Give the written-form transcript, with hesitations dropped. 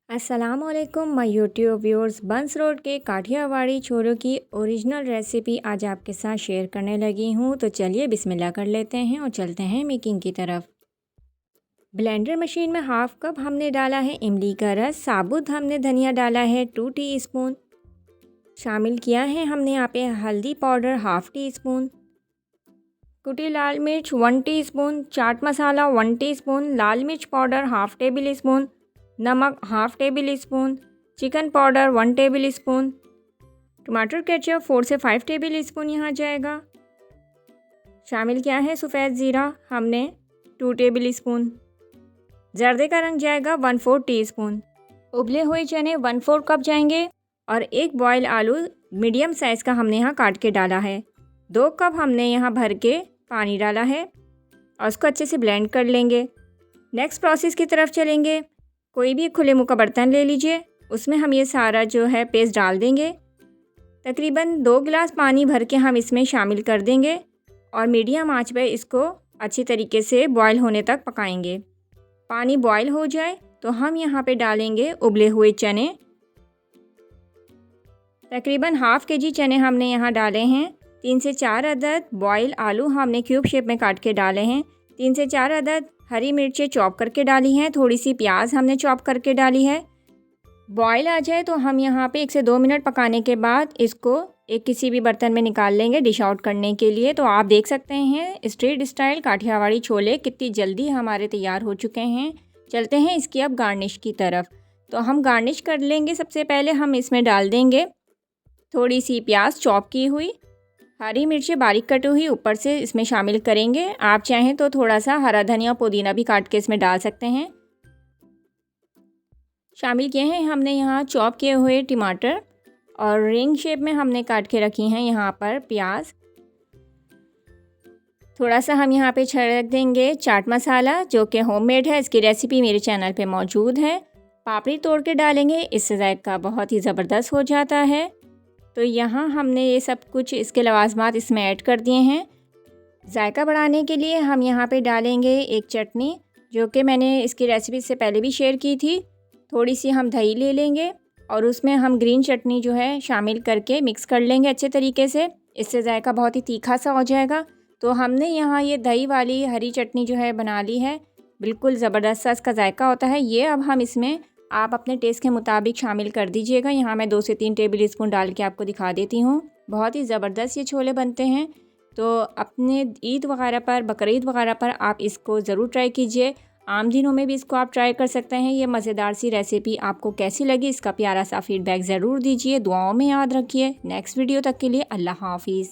अस्सलामुअलैकुम my YouTube viewers. बंस road के काठियावाड़ी छोरों की ओरिजिनल रेसिपी आज आपके साथ शेयर करने लगी हूँ। तो चलिए बिस्मिल्लाह कर लेते हैं और चलते हैं मेकिंग की तरफ। ब्लेंडर मशीन में हाफ़ कप हमने डाला है इमली का रस। साबुत हमने धनिया डाला है 2 टीस्पून। शामिल किया है हमने यहाँ पे हल्दी पाउडर हाफ़ टी स्पून, कुटी लाल मिर्च 1 टीस्पून, चाट मसाला 1 टीस्पून, लाल मिर्च पाउडर हाफ़ टेबल स्पून, नमक half table spoon, chicken powder 1 table spoon, टमाटर केचप 4 से 5 टेबल स्पून यहाँ जाएगा। शामिल किया है सफ़ेद ज़ीरा हमने 2 टेबल स्पून, जर्दे का रंग जाएगा 1/4 टीस्पून, उबले हुए चने 1/4 कप जाएंगे और एक बॉयल आलू मीडियम साइज़ का हमने यहाँ काट के डाला है। 2 कप हमने यहाँ भर के पानी डाला है और उसको अच्छे से ब्लेंड कर लेंगे। नेक्स्ट प्रोसेस की तरफ चलेंगे। कोई भी खुले मुँह का बर्तन ले लीजिए, उसमें हम ये सारा जो है पेस्ट डाल देंगे। तकरीबन 2 गिलास पानी भर के हम इसमें शामिल कर देंगे और मीडियम आंच पे इसको अच्छी तरीके से बॉयल होने तक पकाएंगे। पानी बॉयल हो जाए तो हम यहाँ पे डालेंगे उबले हुए चने। तकरीबन हाफ़ केजी चने हमने यहाँ डाले हैं। 3 से 4 अदद बॉयल आलू हमने क्यूब शेप में काट के डाले हैं। 3 से 4 अदद हरी मिर्चें चॉप करके डाली हैं। थोड़ी सी प्याज हमने चॉप करके डाली है। बॉयल आ जाए तो हम यहाँ पे 1 से 2 मिनट पकाने के बाद इसको एक किसी भी बर्तन में निकाल लेंगे डिश आउट करने के लिए। तो आप देख सकते हैं स्ट्रीट स्टाइल काठियावाड़ी छोले कितनी जल्दी हमारे तैयार हो चुके हैं। चलते हैं इसकी अब गार्निश की तरफ। तो हम गार्निश कर लेंगे। सबसे पहले हम इसमें डाल देंगे थोड़ी सी प्याज चॉप की हुई, हरी मिर्ची बारीक कटी हुई ऊपर से इसमें शामिल करेंगे। आप चाहें तो थोड़ा सा हरा धनिया पुदीना भी काट के इसमें डाल सकते हैं। शामिल किए हैं हमने यहाँ चॉप किए हुए टमाटर और रिंग शेप में हमने काट के रखी हैं यहाँ पर प्याज। थोड़ा सा हम यहाँ पे छिड़क देंगे चाट मसाला जो कि होममेड है। इसकी रेसिपी मेरे चैनल पे मौजूद है। पापड़ी तोड़ के डालेंगे, इससे जायका बहुत ही ज़बरदस्त हो जाता है। तो यहाँ हमने ये सब कुछ इसके लवाजमात इसमें ऐड कर दिए हैं। जायका बढ़ाने के लिए हम यहाँ पे डालेंगे एक चटनी जो कि मैंने इसकी रेसिपी से पहले भी शेयर की थी। थोड़ी सी हम दही ले लेंगे और उसमें हम ग्रीन चटनी जो है शामिल करके मिक्स कर लेंगे अच्छे तरीके से। इससे जायका बहुत ही तीखा सा हो जाएगा। तो हमने यहाँ ये दही वाली हरी चटनी जो है बना ली है। बिल्कुल ज़बरदस्त सा इसका जायका होता है। ये अब हम इसमें आप अपने टेस्ट के मुताबिक शामिल कर दीजिएगा। यहाँ मैं 2 से 3 टेबल स्पून डाल के आपको दिखा देती हूँ। बहुत ही ज़बरदस्त ये छोले बनते हैं। तो अपने ईद वगैरह पर, बकरीद वगैरह पर आप इसको ज़रूर ट्राई कीजिए। आम दिनों में भी इसको आप ट्राई कर सकते हैं। ये मज़ेदार सी रेसिपी आपको कैसी लगी इसका प्यारा सा फीडबैक ज़रूर दीजिए। दुआओं में याद रखिए। नेक्स्ट वीडियो तक के लिए अल्लाह हाफिज़।